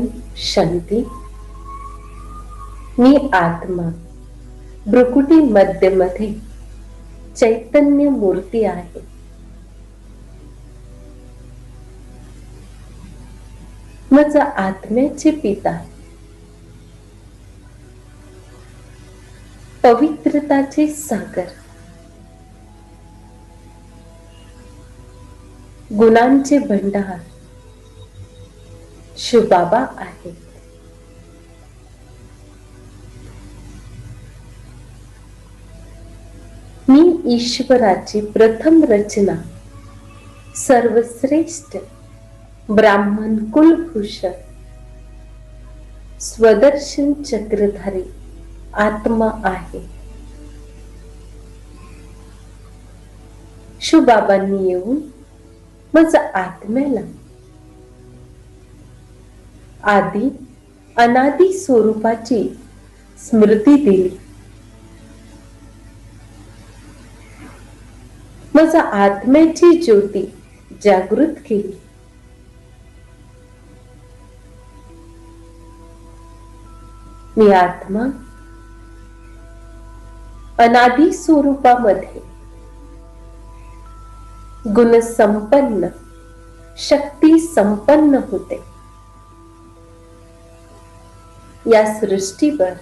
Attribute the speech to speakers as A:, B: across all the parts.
A: ओम शांती. मी आत्मा भ्रुकुटी मध्यमध्ये चैतन्य मूर्ती आहे. माझा आत्म्याचे पिता पवित्रताचे सागर, गुणांचे भंडार शिवबाबा आहेत. मी ईश्वराची प्रथम रचना, सर्वश्रेष्ठ ब्राह्मण कुलभूषण, स्वदर्शन चक्रधारी आत्मा आहे. शिवबाबांनी येऊन माझ्या आत्म्याला आदी अनादी स्वरूपाची स्मृती दिली. माझ्या आत्म्याची ज्योती जागृत केली. मी आत्मा अनादी स्वरूपामध्ये गुणसंपन्न, शक्ती संपन्न होते. या सृष्टीवर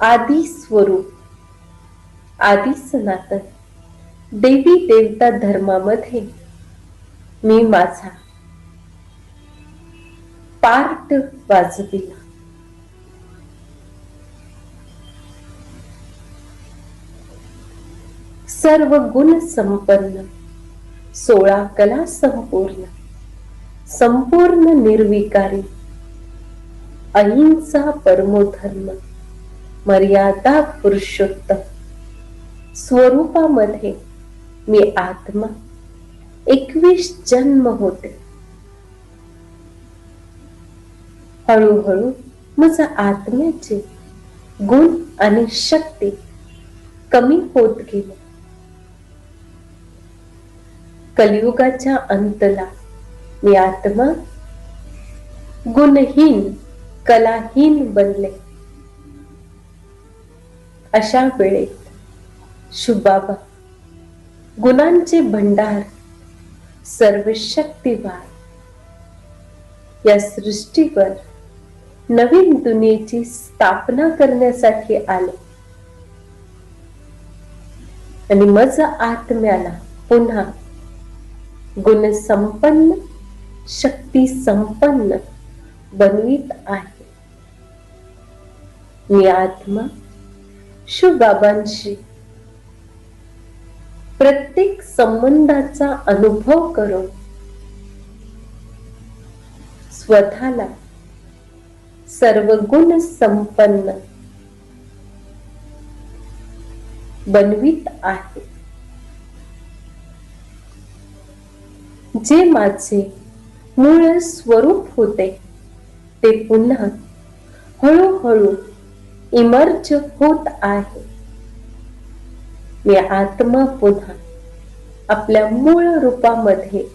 A: आदी स्वरूप, आदी सनातन देवी देवता धर्मामध्ये मी माझा पार्ट वाजविला. सर्व गुण संपन्न, 16 कला संपूर्ण, संपूर्ण निर्विकारी, अहिंसा परमोधर्म, मर्यादा पुरुषोत्तम स्वरूपामध्ये मी आत्मा 21 जन्म होते. हळूहळू माझ्या आत्म्याचे गुण आणि शक्ती कमी होत गेले. कलियुगाच्या अंतला मी आत्मा गुणहीन, कलाहीन बनले. अशा वेळेत शिवबाबा गुणांचे भंडार, सर्व शक्तिवान या सृष्टीवर नवीन दुनियेची स्थापना करण्यासाठी आले आणि माझ्या आत्म्याला पुन्हा गुणसंपन्न, शक्ती संपन्न बनवीत आहे. मी आत्मा शिवबाबांशी प्रत्येक संबंधाचा अनुभव करून स्वतःला सर्व गुण संपन्न बनवीत आहे. जे माझे मूळ स्वरूप होते ते पुन्हा हळूहळू इमर्ज होत आहे. मी आत्मा पुन्हा आपल्या मूळ रूपामध्ये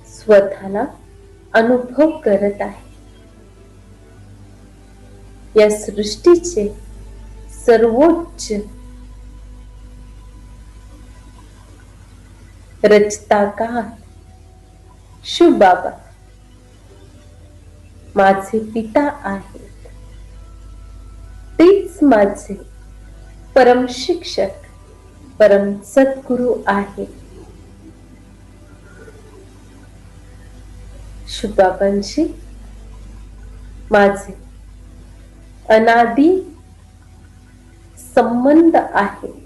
A: स्वतःला अनुभव करत आहे. या सृष्टीचे सर्वोच्च रचताकार शिवबाबा माझे पिता आहेत. तेच माझे परम शिक्षक, परम सद्गुरु आहेत. शिवबाबांशी माझे अनादी संबंध आहेत.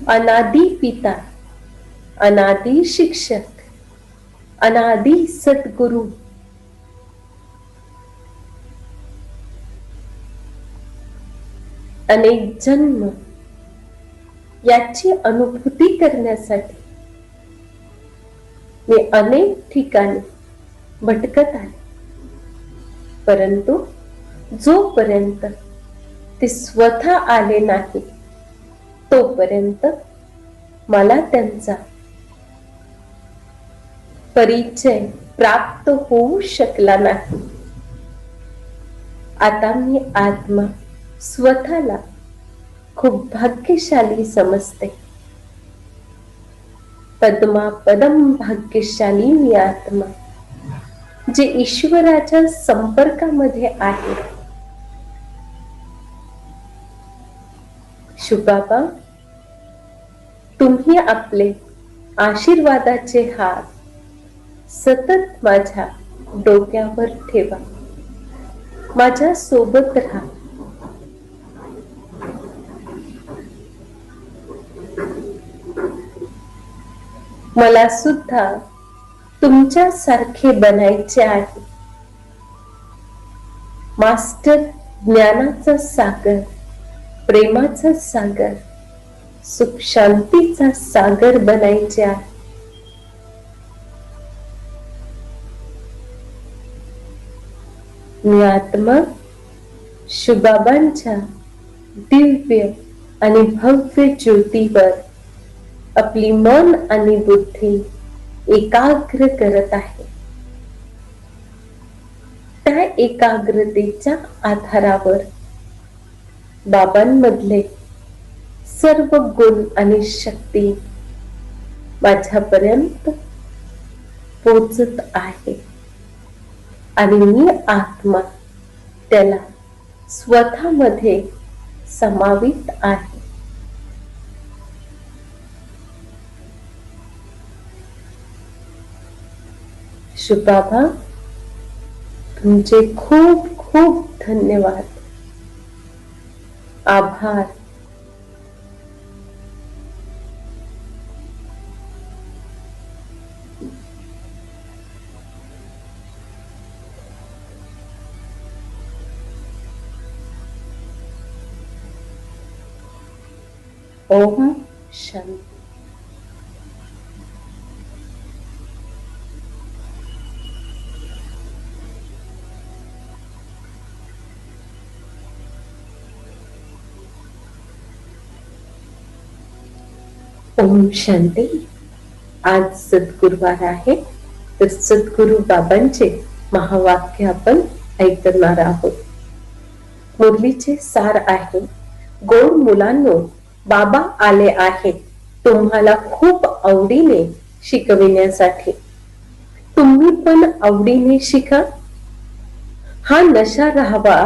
A: अनादी पिता, अनादी शिक्षक, अनादी सद्गुरु. अनेक जन्म याची अनुभूती करण्यासाठी मी अनेक ठिकाणी भटकत आहे. परंतु जोपर्यंत ते स्वतः आले नाही तोपर्यंत मला त्यांचा परिचय प्राप्त होऊ शकला नाही. आता मी आत्मा स्वतःला खूप भाग्यशाली समजते. पद्मा पदम भाग्यशाली मी आत्मा, जे ईश्वराच्या संपर्कामध्ये आहे. शुबाबा, तुम्ही आपले आशीर्वादाचे हात सतत माझ्या डोक्यावर ठेवा. माझ्या सोबत राहा. मला सुद्धा तुमच्या सारखे बनायचे आहे. मास्टर ज्ञानाचा सागर, प्रेमाचा सागर, सुख शांतीचा सागर बनायचे आहे. मी आत्मा शुबाबांच्या दिव्य आणि भव्य ज्योतीवर आपली मन आणि बुद्धी एकाग्र करत आहे. त्या एकाग्रतेच्या आधारावर बाबांमधले सर्व गुण आणि शक्ती माझ्यापर्यंत पोचत आहे आणि मी आत्मा त्याला स्वतःमध्ये समावित आहे. शुबाबा, तुमचे खूप खूप धन्यवाद. आभार. ओम शांती. ओम शांती. आज सद्गुरुवार आहे, तर सद्गुरु बाबांचे महावाक्य आपण ऐकणार आहोत. मुरलीचे सार आहे, गोड मुलांनो, बाबा आले आहेत तुम्हाला खूप आवडीने शिकविण्यासाठी. तुम्ही पण आवडीने शिका. हा नशा राहावा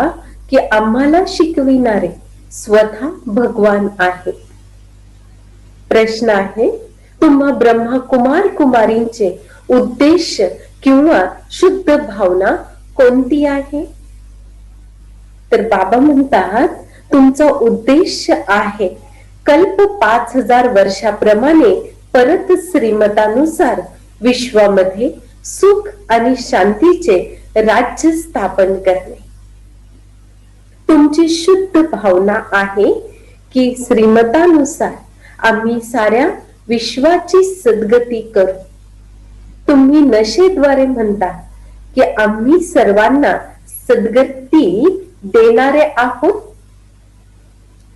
A: की आम्हाला शिकविणारे स्वतः भगवान आहेत. प्रश्न आहे, तुम्हा ब्रह्मा कुमार कुमारींचे उद्देश किंवा शुद्ध भावना कोणती आहे? तर बाबा म्हणतात, तुमचा उद्देश आहे कल्प 5000 वर्षाप्रमाणे परत श्रीमतानुसार विश्वामध्ये सुख आणि शांतीचे राज्य स्थापन करणे. तुमची शुद्ध भावना आहे की श्रीमतानुसार आम्ही साऱ्या विश्वाची सद्गती करू. तुम्ही नशेद्वारे म्हणता की आम्ही सर्वांना सद्गती देणारे आहोत.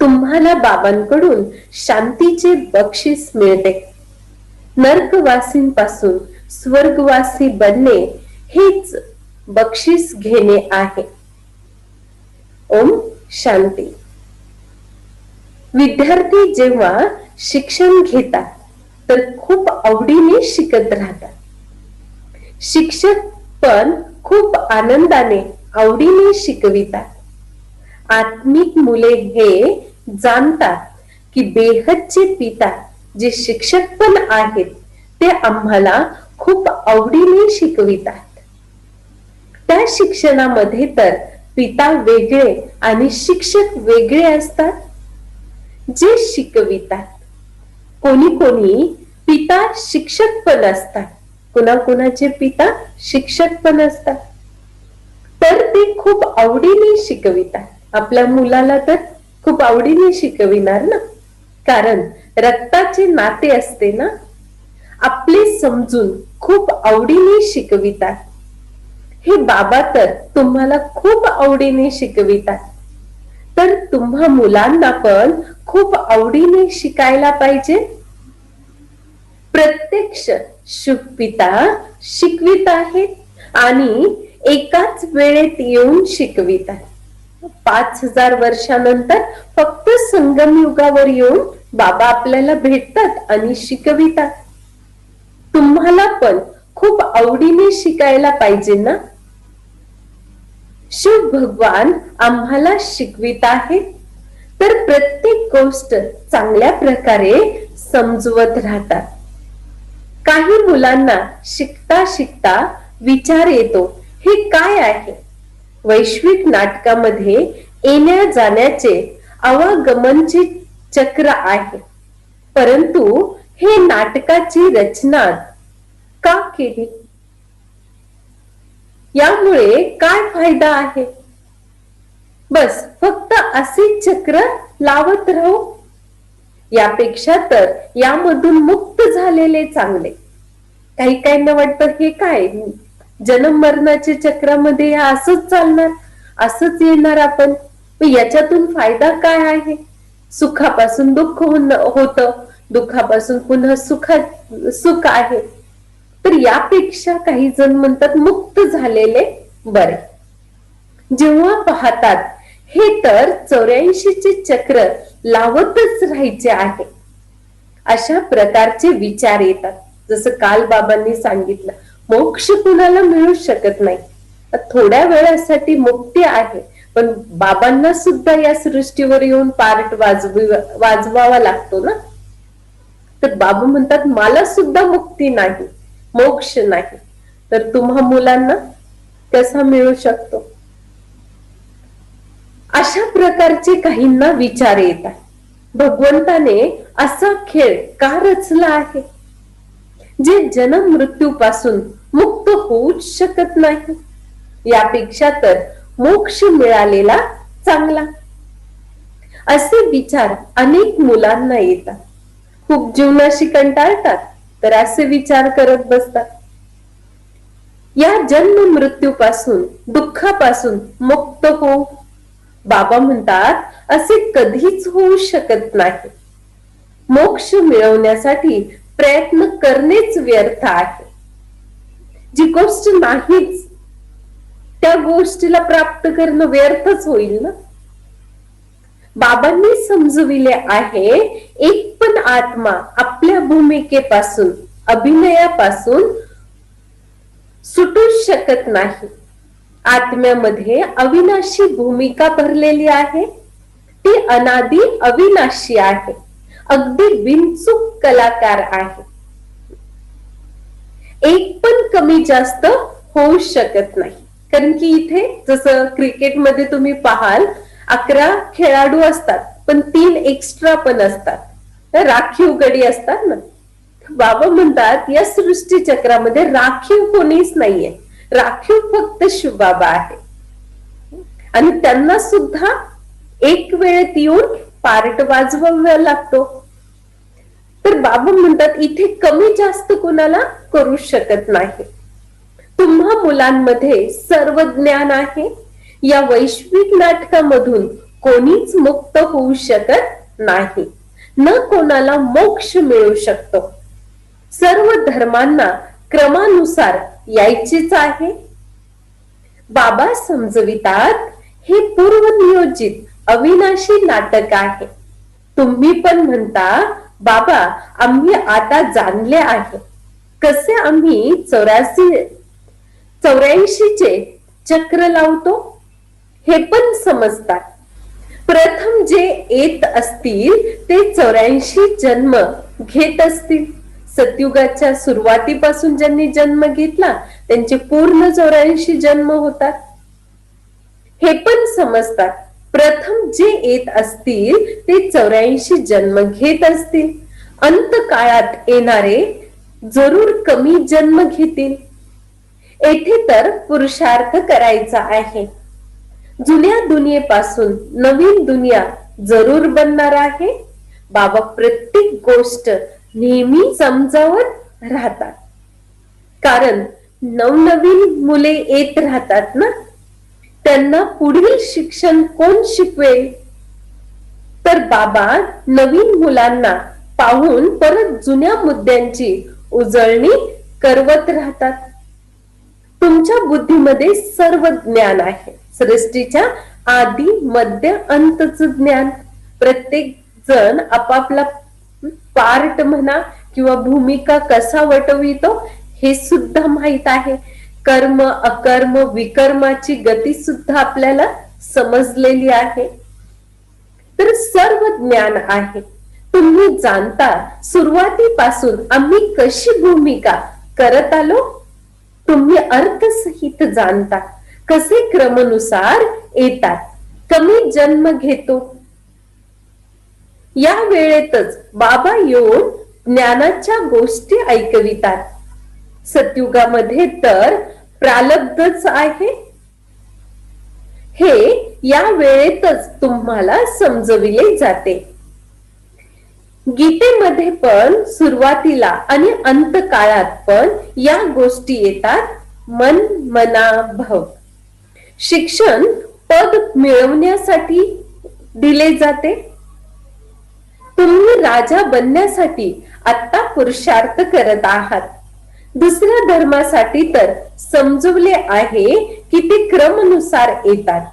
A: तुम्हाला बाबांकडून शांतीचे बक्षीस मिळते. नरकवासींपासून स्वर्गवासी बनणे हेच बक्षीस घेणे आहे. ओम शांती. विद्यार्थी जेव्हा शिक्षण घेतात तर खूप आवडीने शिकत राहतात. शिक्षक पण खूप आनंदाने आवडीने शिकवितात. आत्मिक मुले हे जाणतात की बेहदचे पिता जे शिक्षक पण आहेत ते आम्हाला खूप आवडीने शिकवितात. त्या शिक्षणामध्ये तर पिता वेगळे आणि शिक्षक वेगळे असतात. जे शिकवितात, कोणी कोणी पिता शिक्षक पण असतात, कोणाकोणाचे पिता शिक्षक पण असतात, तर ते खूप आवडीने शिकवितात. आपल्या मुलाला तर खूप आवडीने शिकविणार ना, कारण रक्ताचे नाते असते ना. आपले समजून खूप आवडीने शिकवितात. हे बाबा तर तुम्हाला खूप आवडीने शिकवितात. तर तुम्हा मुलांना पण खूप आवडीने शिकायला पाहिजे. प्रत्यक्ष शुभ पिता शिकवित आहेत आणि एकाच वेळेत येऊन शिकवित आहेत. 5000 वर्षानंतर फक्त संगम युगावर येऊन बाबा आपल्याला भेटतात आणि शिकवितात. तुम्हाला पण खूप आवडीने शिकायला पाहिजे ना. शिव भगवान आम्हाला शिकवित आहेत, तर प्रत्येक गोष्ट चांगल्या प्रकारे समजवत राहतात. काही मुलांना शिकता शिकता विचार येतो, हे काय आहे? वैश्विक नाटकामध्ये येण्या जाण्याचे आवागमनचे चक्र आहे, परंतु हे नाटकाची रचना का केली? यामुळे काय फायदा आहे? बस फक्त असे चक्र लावत राहू, यापेक्षा तर यामधून मुक्त झालेले चांगले. काही काहींना वाटतं हे काय जन्म मरणाच्या चक्रामध्ये असंच चालणार, असंच येणार आपण, याच्यातून फायदा काय आहे? सुखापासून दुःख होतं, दुःखापासून पुन्हा सुख आहे. तर यापेक्षा काही जण म्हणतात मुक्त झालेले बरे. जेव्हा पाहतात हे तर 84चे चक्र लावतच राहायचे आहे, अशा प्रकारचे विचार येतात. जसं काल बाबांनी सांगितलं, मोक्ष कुणाला मिळू शकत नाही. थोड्या वेळासाठी मुक्ती आहे, पण बाबांना सुद्धा या सृष्टीवर येऊन पार्ट वाजवावा लागतो ना. तर बाबा म्हणतात मला सुद्धा मुक्ती नाही, मोक्ष नाही, तर तुम्हा मुलांना कसा मिळू शकतो? अशा प्रकारचे काहींना विचार येतात. भगवंताने असा खेळ का रचला आहे, जे जन्म मृत्यू पासून मुक्त होऊच शकत नाही? यापेक्षा तर मोक्ष मिळालेला चांगला, असे विचार अनेक मुलांना येतात. खूप जीवनाशी कंटाळतात, तर असे विचार करत बसतात. या जन्म मृत्यू पासून दुःखापासून मुक्त हो, बाबा म्हणतात असे कधीच होऊ शकत नाही. मोक्ष मिळवण्यासाठी प्रयत्न करणेच व्यर्थ आहे. जी गोष्ट नाहीच त्या गोष्टीला प्राप्त करणं व्यर्थच होईल ना. बाबांनी समजविले आहे, एक पण आत्मा आपल्या भूमिकेपासून, अभिनयापासून सुटूच शकत नाही. आत्म्यामध्ये अविनाशी भूमिका भरलेली आहे, ती अनादी अविनाशी आहे, अगदी बिनचूक कलाकार आहे. एक पण कमी जास्त होऊ शकत नाही. कारण की इथे जसं क्रिकेटमध्ये तुम्ही पाहाल 11 खेळाडू असतात, पण 3 एक्स्ट्रा पण असतात, राखीव गडी असतात ना. बाबा म्हणतात या सृष्टी चक्रामध्ये राखीव कोणीच नाहीये, राखीव फक्त शिवबाबा आहे. आणि त्यांना सुद्धा एक वेळेत येऊन पार्ट वाजवावा लागतो. तर बाबा म्हणतात इथे कमी जास्त कोणाला करू शकत नाही. तुम्हा मुलांमध्ये सर्व ज्ञान आहे. या वैश्विक नाटकामधून कोणीच मुक्त होऊ शकत नाही, न कोणाला मोक्ष मिळू शकतो. सर्व धर्मांना क्रमानुसार यायचेच आहे. बाबा समजवितात हे पूर्वनियोजित अविनाशी नाटक आहे. तुम्ही पण म्हणता बाबा आम्ही आता जाणले आहे कसे आम्ही 84चे चक्र लावतो, हे पण समजतात. प्रथम जे येत असतील ते 84 जन्म घेत असतील. सतयुगाच्या सुरुवातीपासून ज्यांनी जन्म घेतला त्यांचे पूर्ण 84 जन्म होतात, हे पण समजतात. प्रथम जे येत असतील ते 84 जन्म घेत असतील. अंत काळात येणारे जरूर कमी जन्म घेतील. येथे तर पुरुषार्थ करायचा आहे. जुन्या दुनियेपासून नवीन दुनिया जरूर बनणार आहे. बाबा प्रत्येक गोष्ट नेहमी समजावत राहतात, कारण नवनवीन मुले येत राहतात ना. त्यांना पुढील शिक्षण कोण शिकवेल? तर बाबा नवीन मुलांना पाहून परत जुन्या मुद्द्यांची उजळणी करवत राहतात. तुमच्या बुद्धीमध्ये सर्व ज्ञान आहे. सृष्टीच्या आधी मध्य अंतच ज्ञान. प्रत्येक जण आपापला पार्ट म्हणा किंवा भूमिका कसा वटवितो हे सुद्धा माहित आहे. कर्म अकर्म विकर्माची गती सुद्धा आपल्याला समजलेली आहे. तर सर्व ज्ञान आहे. तुम्ही जाणता सुरुवातीपासून आम्ही कशी भूमिका करत आलो. तुम्ही अर्थसहित जाणता कसे क्रमानुसार येतात. कमी जन्म घेतो. या वेळेतच बाबा येऊन ज्ञानाच्या गोष्टी ऐकवितात. सतयुगामध्ये तर प्रारब्धच आहे. हे या वेळेतच तुम्हाला समजविले जाते. गीतेमध्ये पण सुरुवातीला आणि अंतकाळात पण या गोष्टी येतात. मन मना भव. शिक्षण पद मिळवण्यासाठी दिले जाते. तुम्ही राजा बनण्यासाठी आता पुरुषार्थ करत आहात. दुसऱ्या धर्मासाठी तर समजवले आहे की ते क्रमानुसार येतात.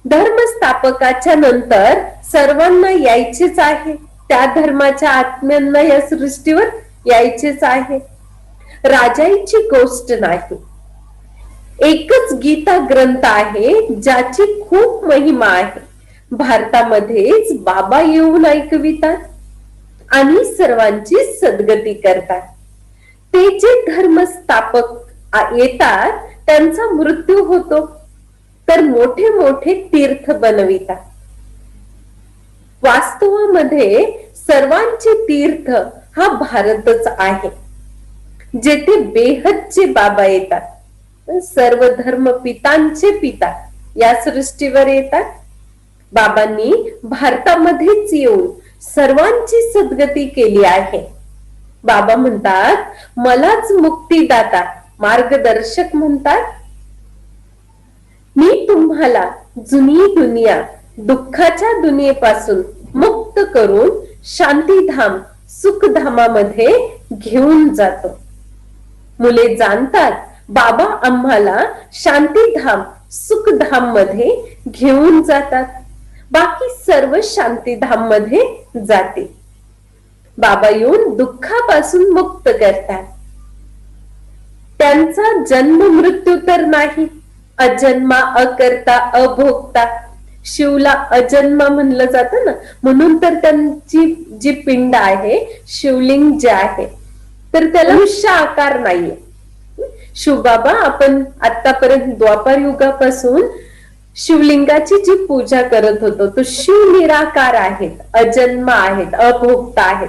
A: धर्मस्थापकाच्या नंतर सर्वांना यायचेच आहे. त्या धर्माच्या आत्म्यांना या सृष्टीवर यायचेच आहे. राजाची गोष्ट नाही. एकच गीता ग्रंथ आहे ज्याची खूप महिमा आहे. भारतामध्येच बाबा येऊन ऐकवितात आणि सर्वांची सद्गती करतात. ते जे धर्मस्थापक येतात त्यांचा मृत्यू होतो तर मोठे मोठे तीर्थ बनवितात. वास्तवामध्ये सर्वांचे तीर्थ हा भारतच आहे, जेथे बेहदचे बाबा येतात. सर्व धर्म पितांचे पिता या सृष्टीवर येतात. बाबांनी भारतामध्येच येऊन सर्वांची सद्गती केली आहे. बाबा म्हणतात मलाच मुक्तीदाता मार्गदर्शक म्हणतात. मी तुम्हाला जुनी दुनिया दुःखाच्या दुनियेपासून मुक्त करून शांतीधाम सुखधामामध्ये घेऊन जातो. मुले जाणतात बाबा आम्हाला शांतीधाम सुखधाम मध्ये घेऊन जातात. बाकी सर्व शांतीधाम मध्ये जाते. बाबा येऊन दुःखापासून मुक्त करतात. त्यांचा जन्म मृत्यू तर नाही. अजन्मा अकर्ता अभोक्ता. शिवला अजन्मा म्हणलं जातं ना, म्हणून तर त्यांची जी पिंड आहे शिवलिंग जे आहे तर त्याला मनुष्य आकार नाहीये. शिवबाबा आपण आतापर्यंत द्वापार युगापासून शिवलिंगाची जी पूजा करत होतो तो शिव निराकार आहेत, अजन्मा आहेत, अभोक्ता आहेत.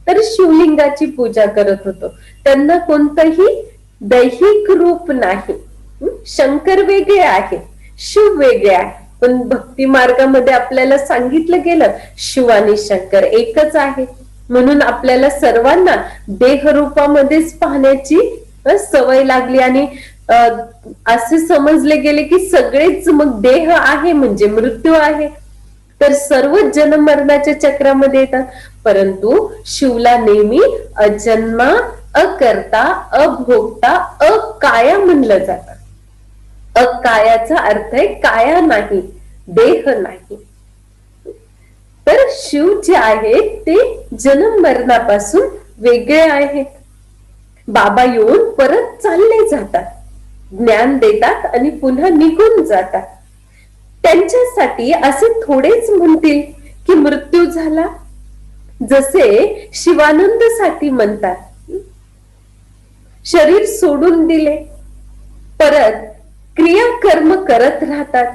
A: तर शिवलिंगाची पूजा करत होतो. त्यांना कोणतंही दैहिक रूप नाही. शंकर वेगळे आहेत, शिव वेगळे आहे. पण भक्ती मार्गामध्ये आपल्याला सांगितलं गेलं शिव आणि शंकर एकच आहे. म्हणून आपल्याला सर्वांना देहरूपामध्येच पाहण्याची सवय लागली आणि असे समजले गेले की सगळेच मग देह आहे म्हणजे मृत्यू आहे. तर सर्व जन्म मरणाच्या चक्रामध्ये येतात. परंतु शिवला नेहमी अजन्मा अकर्ता अभोक्ता अकाया म्हणलं जातं. अकायाचा अर्थ आहे काया नाही, देह नाही. तर शिव जे आहेत ते जन्म मरणापासून वेगळे आहेत. बाबा येऊन परत चालले जातात, ज्ञान देतात आणि पुन्हा निघून जातात. त्यांच्यासाठी असे थोडेच म्हणतील की मृत्यू झाला, जसे शिवानंद साठी म्हणतात शरीर सोडून दिले परत क्रिया कर्म करत राहतात.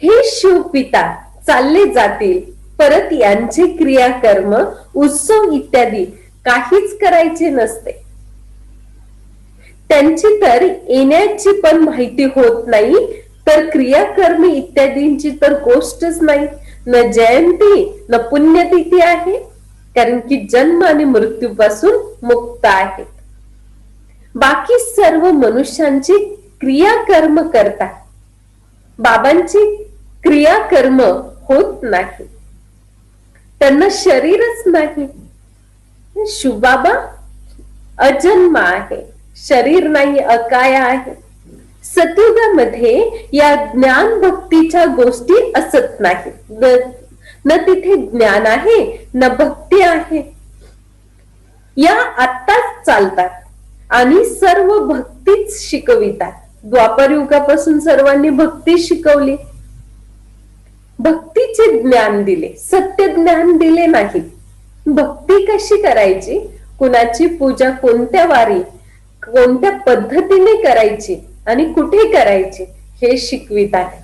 A: हे शिव पिता चालले जातील परत यांचे क्रियाकर्म उत्सव इत्यादी काहीच करायचे नसते. त्यांची तर येण्याची पण माहिती होत नाही, तर क्रियाकर्म इत्यादींची तर गोष्टच नाही. न जयंती न पुण्यतिथी आहे, कारण की जन्म आणि मृत्यूपासून मुक्त आहेत. बाकी सर्व मनुष्यांची क्रियाकर्म करतात. बाबांची क्रियाकर्म होत नाही, त्यांना शरीरच नाही. शिवबाबा अजन्म आहे, शरीर नाही, अकाय आहे. सतयुगामध्ये या ज्ञान भक्तीच्या गोष्टी असत नाही. न तिथे ज्ञान आहे न भक्ती आहे. या आत्ताच चालतात आणि सर्व भक्तीच शिकवितात. द्वापर युगापासून सर्वांनी भक्ती शिकवली, भक्तीचे ज्ञान दिले, सत्य ज्ञान दिले नाही. भक्ती कशी करायची, कुणाची पूजा कोणत्या वारी कोणत्या पद्धतीने करायची आणि कुठे करायची हे शिकवित आहे.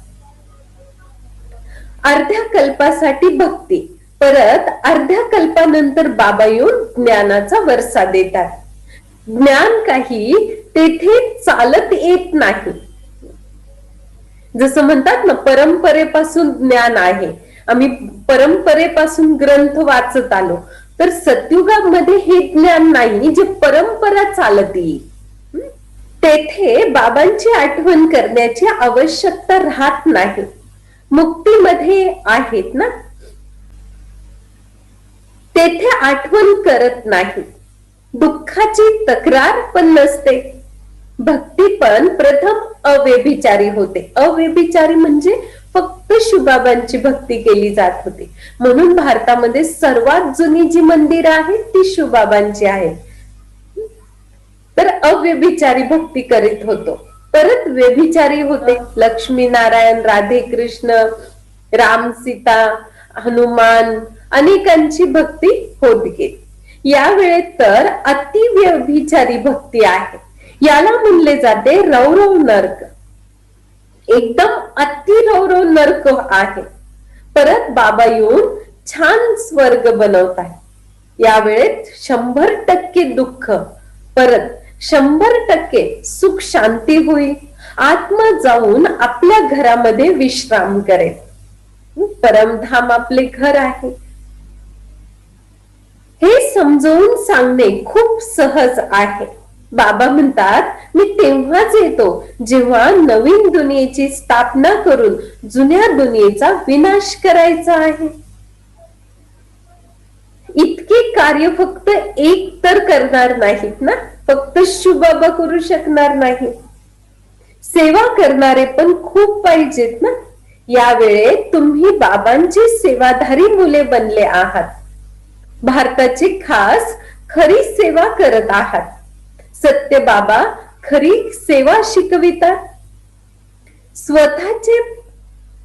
A: अर्ध्या कल्पासाठी भक्ती, परत अर्ध्या कल्पानंतर बाबा येऊन ज्ञानाचा वरसा देतात. ज्ञान काही तेथे चालत येत नाही. जसं म्हणतात ना, परंपरेपासून ज्ञान आहे, आम्ही परंपरेपासून ग्रंथ वाचत आलो. तर सतयुगामध्ये हे ज्ञान नाही जे परंपरा चालत येईल. तेथे बाबांची आठवण करण्याची आवश्यकता राहत नाही. मुक्तीमध्ये आहेत ना, तेथे आठवण करत नाही. दुःखाची तक्रार पण नसते. भक्ती पण प्रथम अव्यभिचारी होते. अव्यभिचारी म्हणजे फक्त शिवबाबांची भक्ती केली जात होती. म्हणून भारतामध्ये सर्वात जुनी जी मंदिर आहेत ती शिवबाबांची आहेत. तर अव्यभिचारी भक्ती करीत होतो. परत व्यभिचारी होते. लक्ष्मी नारायण, राधे कृष्ण, राम सीता, हनुमान अनेकांची भक्ती होत गेली. या वेळेत तर अति व्यभिचारी भक्ती आहे. याला म्हणले जाते रौरव नरक. एकदम अति रौरव नरक आहे. परत बाबा येऊन छान स्वर्ग बनवतात. या वेळेत 100% दुःख, परत 100% सुख शांती होईल. आत्मा जाऊन आपल्या घरामध्ये विश्राम करेल. परमधाम आपले घर आहे. हे समजावून सांगणे खूप सहज आहे. बाबा म्हणतात, मी तेव्हाच येतो जेव्हा नवीन दुनियेची स्थापना करून जुन्या दुनियेचा विनाश करायचा आहे. इतके कार्य फक्त एक तर करणार नाहीत ना, फक्त शिवबाबा करू शकणार नाही. सेवा करणारे पण खूप पाहिजेत ना. या वेळेत तुम्ही बाबांची सेवाधारी मुले बनले आहात. भारताची खास खरी सेवा करत आहात. सत्य बाबा खरी सेवा शिकवितात. स्वतःचे,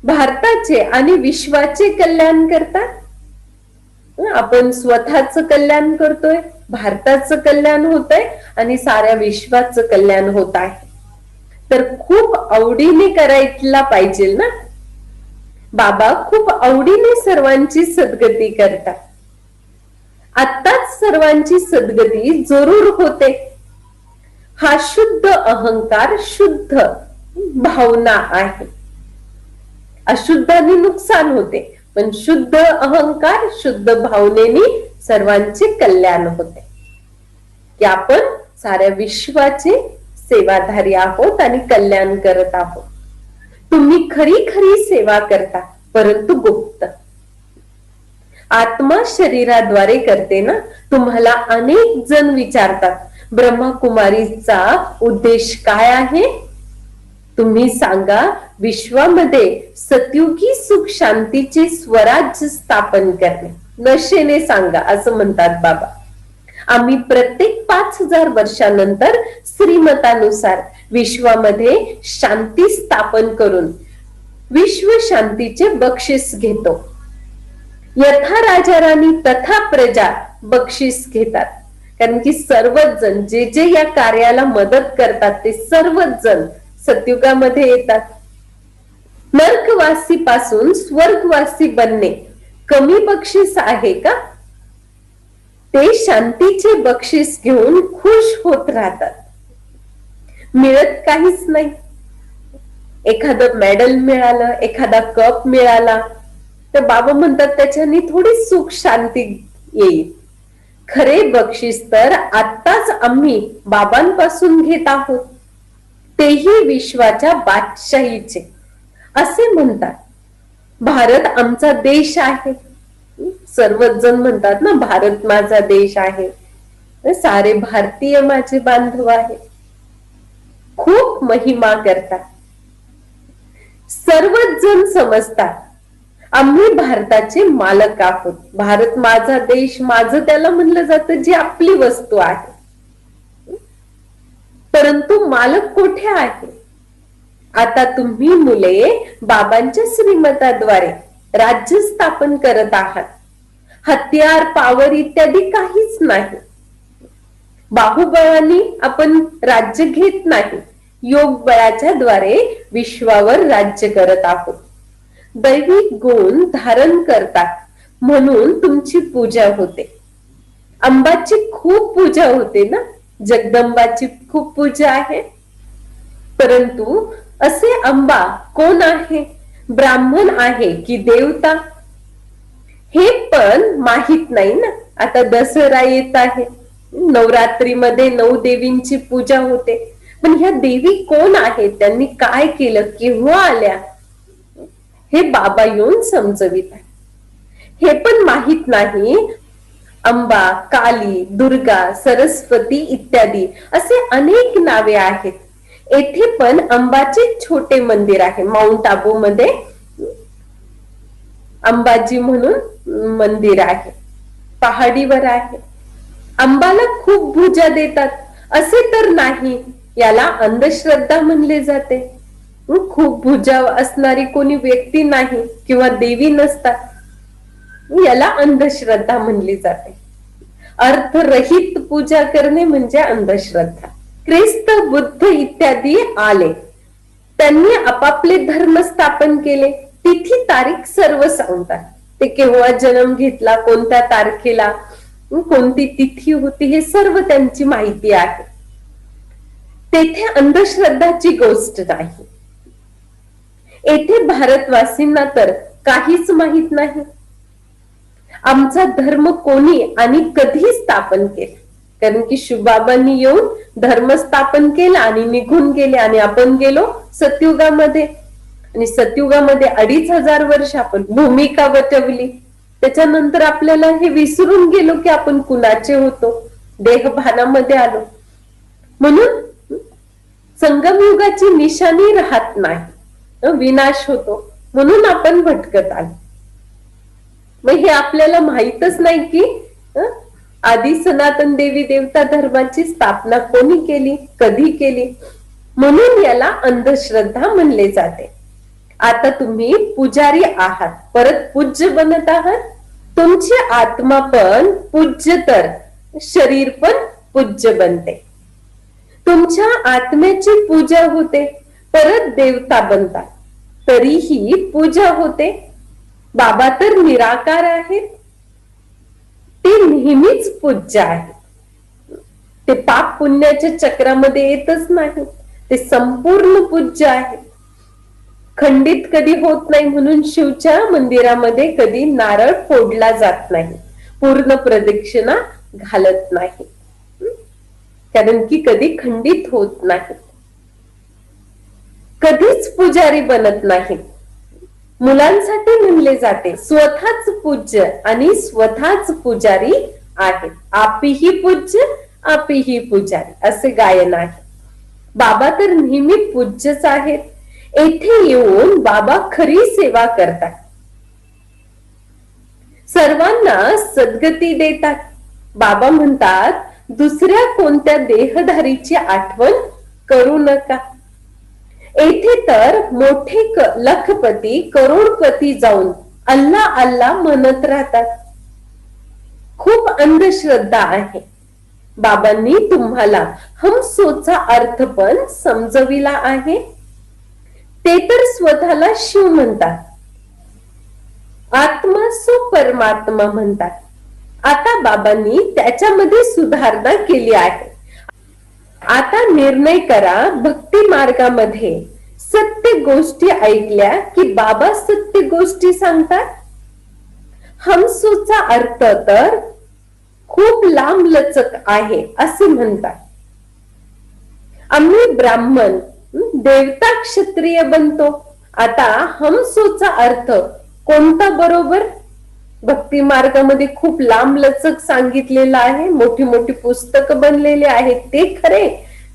A: भारताचे आणि विश्वाचे कल्याण करतात. आपण स्वतःच कल्याण करतोय, भारताचं कल्याण होत आहे आणि साऱ्या विश्वाचं कल्याण होत आहे. तर खूप आवडीने करायला पाहिजे ना. बाबा खूप आवडीने सर्वांची सद्गती करतात. आत्ताच सर्वांची सद्गती जरूर होते. हा शुद्ध अहंकार शुद्ध भावना आहे. अशुद्धाने नुकसान होते, पण शुद्ध अहंकार शुद्ध भावनेने सर्वांचे कल्याण होते. की आपण साऱ्या विश्वाचे सेवाधारी आहोत आणि कल्याण करत आहोत. तुम्ही खरी खरी सेवा करता, परंतु गुप्त. आत्मा शरीराद्वारे करते ना. तुम्हाला अनेक जण विचारतात, ब्रह्मकुमारीचा उद्देश काय आहे? तुम्ही सांगा, विश्वामध्ये सतयुगी सुख शांतीचे स्वराज्य स्थापन करणे. नशेने सांगा, असं म्हणतात बाबा. आम्ही प्रत्येक 5000 वर्षानंतर श्रीमतानुसार विश्वामध्ये शांती स्थापन करून विश्व शांतीचे बक्षीस घेतो. यथा राजा राणी तथा प्रजा बक्षीस घेतात. कारण की सर्वच जण जे जे या कार्याला मदत करतात ते सर्वच जण सतयुगामध्ये येतात. नरकवासी पासून स्वर्गवासी बनणे कमी बक्षीस आहे का? ते शांतीचे बक्षीस घेऊन खुश होत राहतात. मिळत काहीच नाही. एखादं मेडल मिळालं, एखादा कप मिळाला तर बाबा म्हणतात त्याच्याने थोडी सुख शांती येईल. खरे बक्षीस तर आत्ताच आम्ही बाबांपासून घेत आहोत, तेही विश्वाच्या बादशाहीचे. असे म्हणतात, भारत आमचा देश आहे. सर्वच जण म्हणतात ना, भारत माझा देश आहे. सारे भारतीय माझे बांधव आहे, खूप महिमा करतात. सर्वच जण समजतात आम्ही भारताचे मालक आहोत. भारत माझा देश, माझं त्याला म्हणलं जातं जी आपली वस्तू आहे. परंतु मालक कुठे आहे? आता तुम्ही मुले बाबांच्या श्रीमताद्वारे राज्य स्थापन करत आहात. हत्यार, पावर इत्यादी काहीच नाही. बाहुबळाने आपण राज्य घेत नाही. योग बळाच्या द्वारे विश्वावर राज्य करत आहोत. दैविक गुण धारण करतात म्हणून तुमची पूजा होते. अंबाची खूप पूजा होते ना, जगदंबाची खूप पूजा आहे. परंतु असे अंबा कोण आहे? ब्राह्मण आहे की देवता? हे पण माहित नाही ना. आता दसरा येत आहे, नवरात्रीमध्ये 9 देवींची पूजा होते. पण ह्या देवी कोण आहेत? त्यांनी काय केलं? केव्हा आल्या? हे बाबा येऊन समजवित आहे. हे पण माहित नाही. अंबा, काली, दुर्गा, सरस्वती इत्यादी असे अनेक नावे आहेत. येथे पण अंबाचे छोटे मंदिर आहे. माउंट आबू मध्ये अंबाजी म्हणून मंदिर आहे, पहाडीवर आहे. अंबाला खूप पूजा देतात असे तर नाही, याला अंधश्रद्धा म्हणले जाते. खूप पूजा असणारी कोणी व्यक्ती नाही किंवा देवी नसतात, याला अंधश्रद्धा म्हणली जाते. अर्थरहित पूजा करणे म्हणजे अंधश्रद्धा. ख्रिस्त, बुद्ध इत्यादी आले, त्यांनी आपापले धर्म स्थापन केले. तिथी तारीख सर्व सांगतात. ते केव्हा जन्म घेतला, कोणत्या तारखेला, कोणती तिथी होती, हे सर्व त्यांची माहिती आहे. तेथे अंधश्रद्धाची गोष्ट नाही. येथे भारतवासींना तर काहीच माहित नाही. आमचा धर्म कोणी आणि कधी स्थापन केला? कारण की शिवबाबांनी येऊन धर्म स्थापन केला आणि निघून गेले, आणि आपण गेलो सतयुगामध्ये. आणि सतयुगामध्ये 2500 वर्ष आपण भूमिका वटवली. त्याच्यानंतर आपल्याला हे विसरून गेलो की आपण कुणाचे होतो, देहभानामध्ये आलो. म्हणून संगमयुगाची निशाणी राहत नाही, विनाश होतो. म्हणून आपण भटकत आलो. मग हे आपल्याला माहितच नाही की आधी सनातन देवी देवता धर्माची स्थापना कोणी केली, कधी केली. म्हणून याला अंधश्रद्धा म्हणले जाते. आता तुम्ही पुजारी आहात, परत पूज्य बनत आहात. तुमची आत्मा पण पूज्य, तर शरीर पण पूज्य बनते. तुमच्या आत्म्याची पूजा होते, परत देवता बनतात, तरीही पूजा होते. बाबा तर निराकार आहेत, ते नेहमीच पूज्य आहेत. ते पाप पुण्याच्या चक्रामध्ये येतच नाही, ते संपूर्ण पूज्य आहेत. खंडित कधी होत नाही, म्हणून शिवच्या मंदिरामध्ये कधी नारळ फोडला जात नाही, पूर्ण प्रदक्षिणा घालत नाही, कारण की कधी खंडित होत नाही. कधीच पुजारी बनत नाही. मुलांसाठी म्हणले जाते स्वतःच पूज्य आणि स्वतःच पुजारी आहेत. आपीही पूज्य, आपीही पुजारी, असे गायन आहे. बाबा तर नेहमी पूज्यच आहेत. येथे येऊन बाबा खरी सेवा करतात, सर्वांना सद्गती देतात. बाबा म्हणतात दुसऱ्या कोणत्या देहधारीची आठवण करू नका. येथे तर मोठे लखपती, करोडपती जाऊन अल्ला अल्ला म्हणत राहतात. खूप अंधश्रद्धा आहे. बाबांनी तुम्हाला हमसोचा अर्थ पण समजविला आहे. ते तर स्वतःला शिव म्हणतात, आत्मा सो परमात्मा म्हणतात. आता बाबांनी त्याच्यामध्ये सुधारणा केली आहे. आता निर्णय करा, भक्ती मार्गामध्ये सत्य गोष्टी ऐकल्या की बाबा सत्य गोष्टी सांगतात. हमसोचा अर्थ तर खूप लांब लचक आहे असे म्हणतात. आम्ही ब्राह्मण, देवता, क्षत्रिय बनतो. आता हमसोचा अर्थ कोणता बरोबर? भक्ती मार्गामध्ये खूप लांब लचक सांगितलेलं आहे, मोठी मोठी पुस्तकं बनलेली आहेत, ते खरे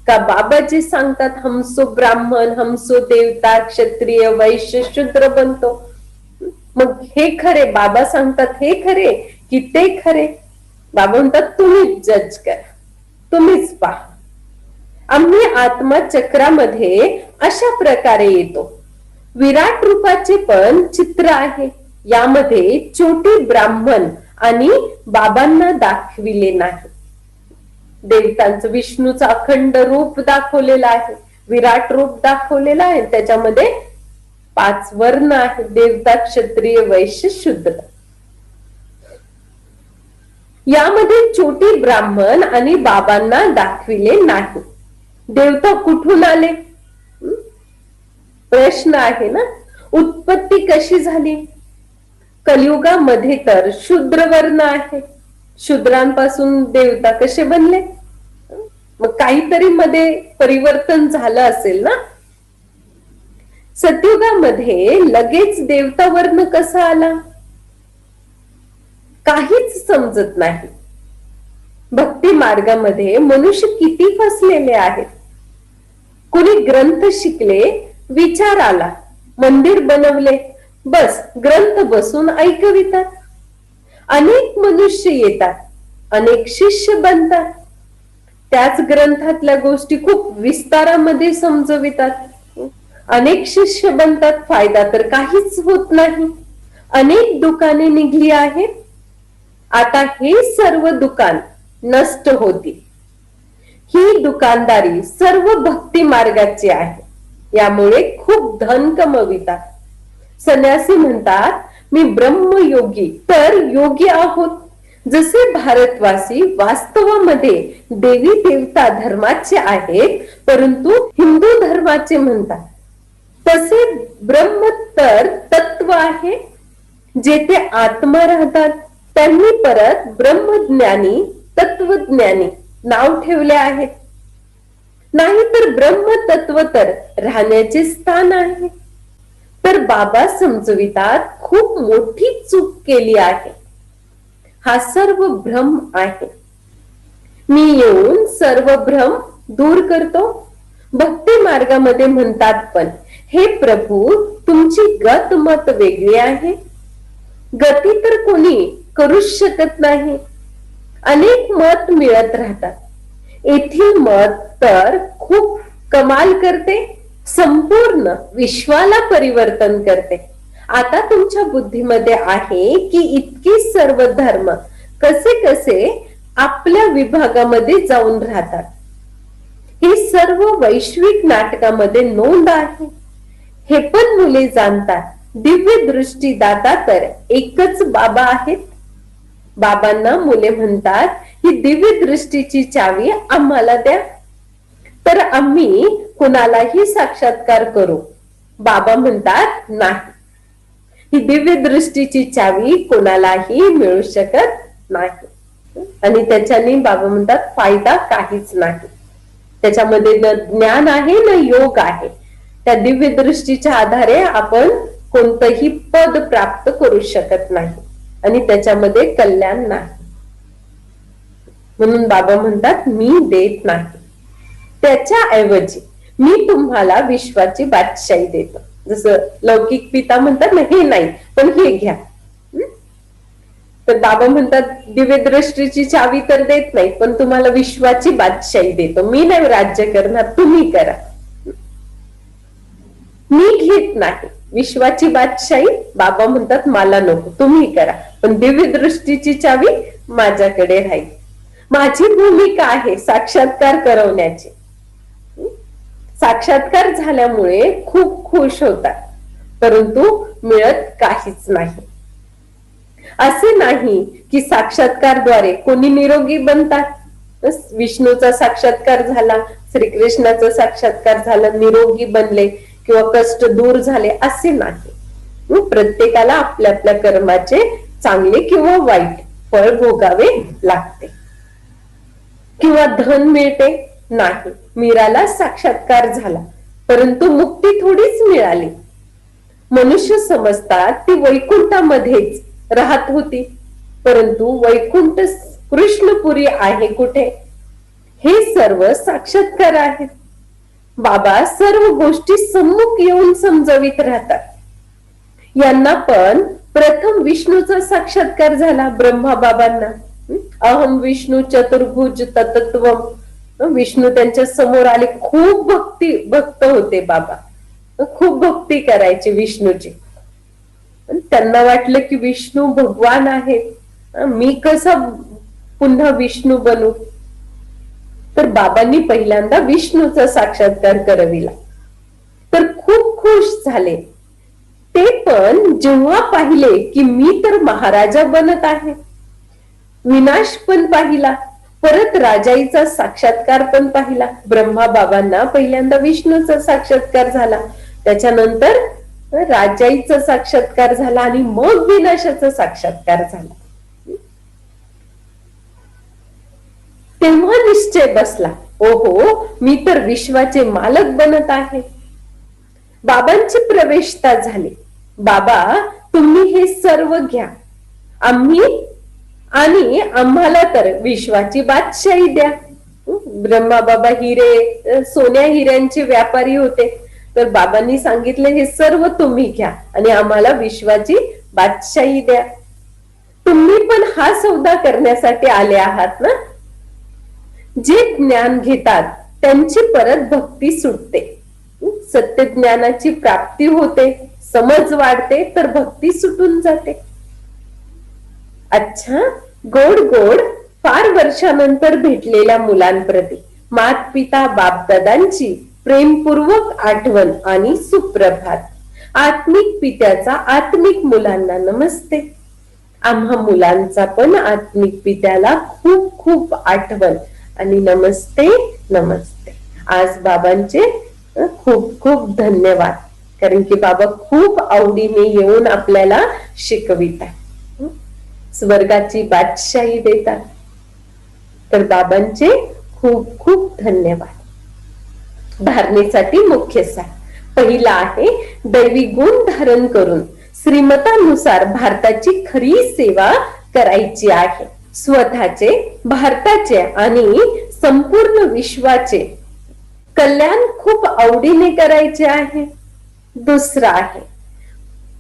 A: का बाबा जे सांगतात हमसो ब्राह्मण, हमसो देवता, क्षत्रिय, वैश्य, शूद्र बनतो, मग हे खरे? बाबा सांगतात हे खरे की ते खरे? बाबा म्हणतात तुम्हीच जज करा, तुम्हीच पहा. आम्ही आत्मा चक्रामध्ये अशा प्रकारे येतो. विराट रूपाचे पण चित्र आहे, यामध्ये छोटे ब्राह्मण आणि बाबांना दाखविले नाही. देवतांचं, विष्णूचं अखंड रूप दाखवलेलं आहे, विराट रूप दाखवलेलं आहे, त्याच्यामध्ये 5 वर्ण आहेत, देवता, क्षत्रिय, वैश्य, शूद्र. यामध्ये छोटे ब्राह्मण आणि बाबांना दाखविले नाही. देवता कुठून आले? प्रश्न आहे ना. उत्पत्ती कशी झाली? कलियुगामध्ये तर शूद्र वर्ण आहे, शूद्रांपासून देवता कसे बनले? मग काहीतरी मध्ये परिवर्तन झालं असेल ना. सतयुगामध्ये लगेच देवता वर्ण कसा आला? काहीच समजत नाही. भक्ती मार्गामध्ये मनुष्य किती फसलेले आहेत. कुणी ग्रंथ शिकले, विचार आला, मंदिर बनवले, बस ग्रंथ बसून ऐकवितात. अनेक मनुष्य येतात, अनेक शिष्य बनतात, त्याच ग्रंथातल्या गोष्टी खूप विस्तारामध्ये समजवितात. अनेक शिष्य बनतात, फायदा तर काहीच होत नाही. अनेक दुकाने निघली आहेत, आता हे सर्व दुकान नष्ट होती. ही दुकानदारी सर्व भक्ती मार्गाची आहे, यामुळे खूप धन कमवितात. संन्यासी म्हणतात मी ब्रह्मयोगी, तर योगी आहोत. जसे भारतवासी वास्तवामध्ये देवी देवता धर्माचे आहेत, परंतु हिंदू धर्माचे म्हणतात, तसे ब्रह्म तर तत्व आहे, जेथे आत्मा राहतात. त्यांनी परत ब्रह्मज्ञानी, तत्वज्ञानी नाव ठेवले आहेत. नाही तर ब्रह्म तत्व तर राहण्याचे स्थान आहे. तर बाबा समजवितात खूप मोठी चूक केली आहे. हा सर्व भ्रम आहे. मी येऊन सर्व भ्रम दूर करतो. भक्ती मार्गामध्ये म्हणतात पण हे प्रभू, तुमची गत मत वेगळी आहे. गती तर कोणी करूच शकत नाही. अनेक मत मिळत राहतात. येथील मत तर खूप कमाल करते, संपूर्ण विश्वाला परिवर्तन करते. आता तुमच्या बुद्धीमध्ये आहे की इतके सर्व धर्म कसे कसे आपल्या विभागामध्ये जाऊन राहतात. हे सर्व वैश्विक नाटकामध्ये नोंद आहे. हे पण मुले जाणतात. दिव्य दृष्टी दाता तर एकच बाबा आहेत. बाबांना मुले म्हणतात ही दिव्य दृष्टीची चावी आम्हाला द्या, तर आम्ही कुणालाही साक्षात्कार करू. बाबा म्हणतात नाही, ही दिव्य दृष्टीची चावी कोणालाही मिळू शकत नाही. आणि त्याच्याने बाबा म्हणतात फायदा काहीच नाही. त्याच्यामध्ये न ज्ञान आहे न योग आहे. त्या दिव्य दृष्टीच्या आधारे आपण कोणतंही पद प्राप्त करू शकत नाही आणि त्याच्यामध्ये कल्याण नाही. म्हणून बाबा म्हणतात मी देत नाही, त्याच्या ऐवजी मी तुम्हाला विश्वाची बादशाही देतो. जसं लौकिक पिता म्हणतात ना, हे नाही पण हे घ्या. तर बाबा म्हणतात दिव्य दृष्टीची चावी तर देत नाही, पण तुम्हाला विश्वाची बादशाही देतो. मी नाही राज्य करणार, तुम्ही करा. मी घेत नाही विश्वाची बादशाही. बाबा म्हणतात मला नको, तुम्ही करा, पण दिव्य दृष्टीची चावी माझ्याकडे राहील. माझी भूमिका आहे साक्षात्कार करवण्याची. साक्षात्कार झाल्यामुळे खूप खुश होतात, परंतु मिळत काहीच नाही. असे नाही की साक्षात्कारद्वारे कोणी निरोगी बनतात. विष्णूचा साक्षात्कार झाला, श्रीकृष्णाचा साक्षात्कार झाला, निरोगी बनले किंवा कष्ट दूर झाले, असे नाही. प्रत्येकाला आपल्या आपल्या कर्माचे चांगले किंवा वाईट फळ भोगावे लागते. किंवा धन मिळते नाही. मीराला साक्षात्कार झाला, परंतु मुक्ती थोडीच मिळाली. मनुष्य समजतात ती वैकुंठामध्येच राहत होती, परंतु वैकुंठ कृष्णपुरी आहे कुठे? हे सर्व साक्षात्कार आहेत. बाबा सर्व गोष्टी सम्मुख येऊन समजवित राहतात. यांना पण प्रथम विष्णूचा साक्षात्कार झाला. ब्रह्मा बाबांना अहम विष्णू चतुर्भुज तत्त्वम, विष्णू त्यांच्या समोर आले. खूप भक्त होते बाबा, खूप भक्ती करायची विष्णूची. त्यांना वाटलं की विष्णू भगवान आहेत, मी कसा पुन्हा विष्णू बनू? तर बाबांनी पहिल्यांदा विष्णूचा साक्षात्कार करविला. तर खूप खुश झाले. ते पण जेव्हा पाहिले की मी तर महाराजा बनत आहे, विनाश पण पाहिला, परत राजाईचा साक्षात्कार पण पाहिला. ब्रह्मा बाबांना पहिल्यांदा विष्णूचा साक्षात्कार झाला, त्याच्यानंतर राजाईचा साक्षात्कार झाला आणि मग विनाशाचा साक्षात्कार झाला. तेव्हा निश्चय बसला, ओहो मी तर विश्वाचे मालक बनत आहे. बाबांची प्रवेशता झाली. बाबा तुम्ही हे सर्व घ्या, आणि आम्हाला तर विश्वाची बादशाही द्या. ब्रह्मा बाबा सोन्या हिऱ्यांचे व्यापारी होते. तर बाबांनी सांगितले हे सर्व तुम्ही घ्या आणि आम्हाला विश्वाची बादशाही द्या. तुम्ही पण हा सौदा करण्यासाठी आले आहात ना? जे ज्ञान घेतात त्यांची परत भक्ती सुटते, सत्य ज्ञानाची प्राप्ती होते, समज वाढते, तर भक्ती सुटून जाते. अच्छा, गोड गोड फार वर्षानंतर भेटलेल्या मुलांप्रती मात पिता बापदादांची प्रेमपूर्वक आठवण आणि सुप्रभात. आत्मिक पित्याचा आत्मिक मुलांना नमस्ते. आम्हा मुलांचा पण आत्मिक पित्याला खूप खूप आठवण आणि नमस्ते नमस्ते. आज बाबांचे खूप खूप धन्यवाद, कारण की बाबा खूप आवडीने येऊन आपल्याला शिकवितात, स्वर्गाची बादशाही देतात. तर बाबांचे खूप खूप धन्यवाद. धारणेसाठी मुख्य सार पहिला आहे, दैवी गुण धारण करून श्रीमतानुसार भारताची खरी सेवा करायची आहे. स्वतःचे, भारताचे आणि संपूर्ण विश्वाचे कल्याण खूप आवडीने करायचे आहे. दुसरा आहे,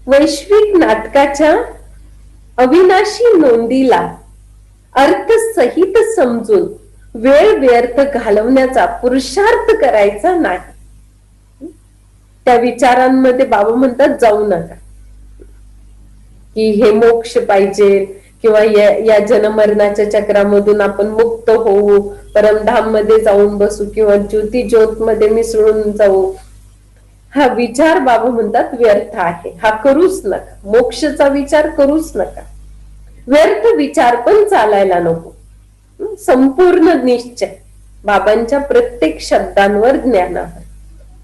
A: वैश्विक नाटकाच्या अविनाशी नोंदीला अर्थ सहित समजून वेळ व्यर्थ घालवण्याचा पुरुषार्थ करायचा नाही. त्या विचारांमध्ये बाबा म्हणतात जाऊ नका, की हे मोक्ष पाहिजे किंवा या जन्मरणाच्या चक्रामधून आपण मुक्त होऊ, परमधाम मध्ये जाऊन बसू किंवा ज्योती ज्योत मध्ये मिसळून जाऊ. हा विचार बाबा म्हणतात व्यर्थ आहे, हा करूच नका. मोक्षाचा विचार करूच नका. व्यर्थ विचार पण चालायला नको. संपूर्ण निश्चय बाबांच्या प्रत्येक शब्दांवर ज्ञानावर.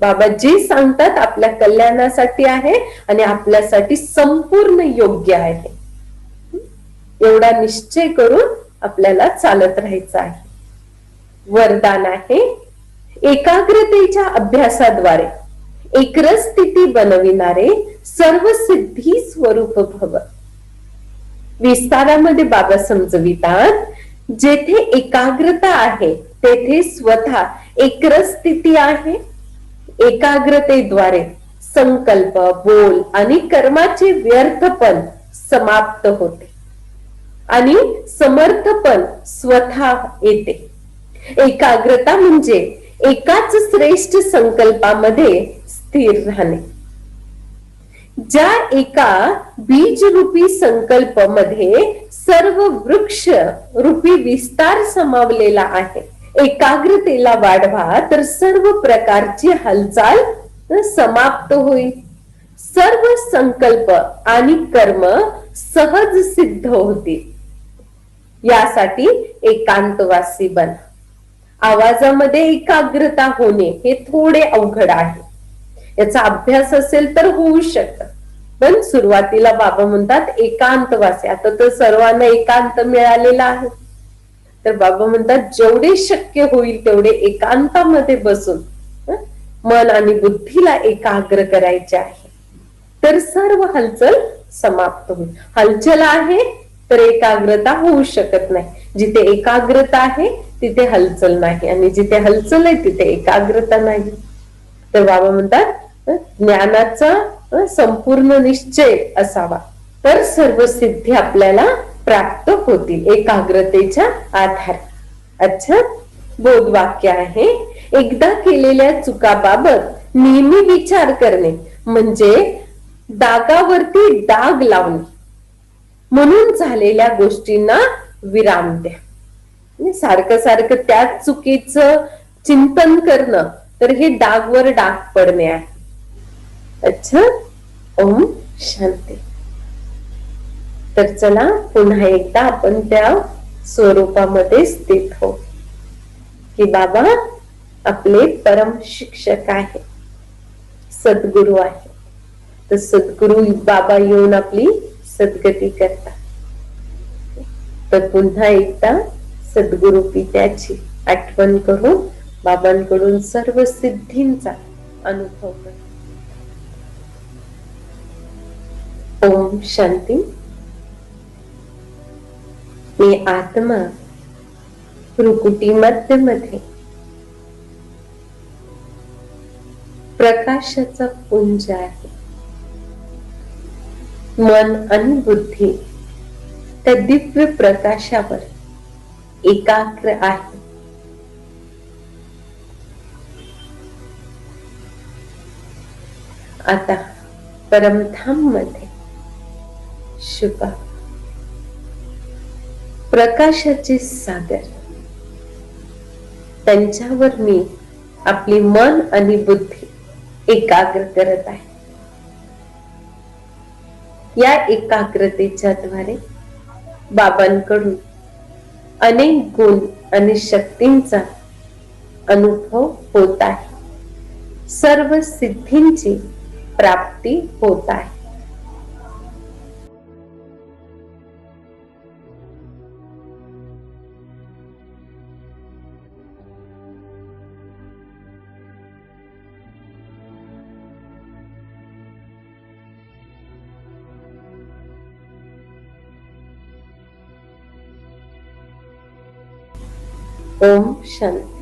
A: बाबा जे सांगतात आपल्या कल्याणासाठी आहे आणि आपल्यासाठी संपूर्ण योग्य आहे. एवढा निश्चय करून आपल्याला चालत राहायचं आहे. वरदान आहे, एकाग्रतेच्या अभ्यासाद्वारे एकरस स्थिती बनविणारे सर्व सिद्धी स्वरूप भव. विस्तारामध्ये बाबा समजवितात, जेथे एकाग्रता आहे तेथे स्वतः एकरस स्थिती आहे. एकाग्रतेद्वारे संकल्प, बोल आणि कर्माचे व्यर्थपण समाप्त होते आणि समर्थपण स्वतः येते. एकाग्रता म्हणजे एकाच श्रेष्ठ संकल्पामध्ये स्थिर राहणे. ज्या एका बीज रूपी संकल्प मध्ये सर्व वृक्ष रूपी विस्तार समावलेला आहे. एकाग्रतेला वाढवा तर सर्व प्रकारची हालचाल समाप्त होईल. सर्व संकल्प आणि कर्म सहज सिद्ध होतील. यासाठी एकांतवासी बना. आवाजामध्ये एकाग्रता होणे हे थोडे अवघड आहे. याचा अभ्यास असेल तर होऊ शकत, पण सुरुवातीला बाबा म्हणतात एकांतवासी. आता तर सर्वांना एकांत मिळालेला आहे, तर बाबा म्हणतात जेवढे शक्य होईल तेवढे एकांतामध्ये बसून मन आणि बुद्धीला एकाग्र करायचे आहे. तर सर्व हलचल समाप्त होईल. हलचल आहे तर एकाग्रता होऊ शकत नाही. जिथे एकाग्रता आहे तिथे हलचल नाही, आणि जिथे हलचल आहे तिथे एकाग्रता नाही. तर बाबा म्हणतात ज्ञानाचा संपूर्ण निश्चय असावा तर सर्व सिद्धी आपल्याला प्राप्त होतील एकाग्रतेच्या आधारे. अच्छा, बोधवाक्य आहे, एकदा केलेल्या चुकाबाबत नेहमी विचार करणे म्हणजे डागावरती डाग लावणे. म्हणून झालेल्या गोष्टींना विराम द्या. सारखं सारखं त्याच चुकीचं चिंतन करणं तर हे डागवर डाग पडणे आहे. अच्छा, ओम शांती. तर चला पुन्हा एकदा आपण त्या स्वरूपामध्ये स्थित हो की बाबा आपले परम शिक्षक आहे, सद्गुरु आहे. तर सद्गुरु बाबा येऊन आपली सद्गती करतात. तर पुन्हा एकदा सद्गुरु पित्याची आठवण करून बाबांकडून सर्व सिद्धींचा अनुभव करा. ओम शांती. मी आत्मा भ्रुकुटी मध्यमध्ये प्रकाशाचा पुंज आहे. मन आणि बुद्धी त्या दिव्य प्रकाशावर एकाग्र आहे. आता परमधाम मध्ये शुभा प्रकाशाचे सागर त्यांच्यावर मी आपली मन आणि बुद्धी एकाग्र करत आहे. या एकाग्रतेच्या द्वारे बाबांकडून अनेक गुण आणि शक्तींचा अनुभव होत आहे. सर्व सिद्धींची प्राप्ती होत आहे. ओम शांती.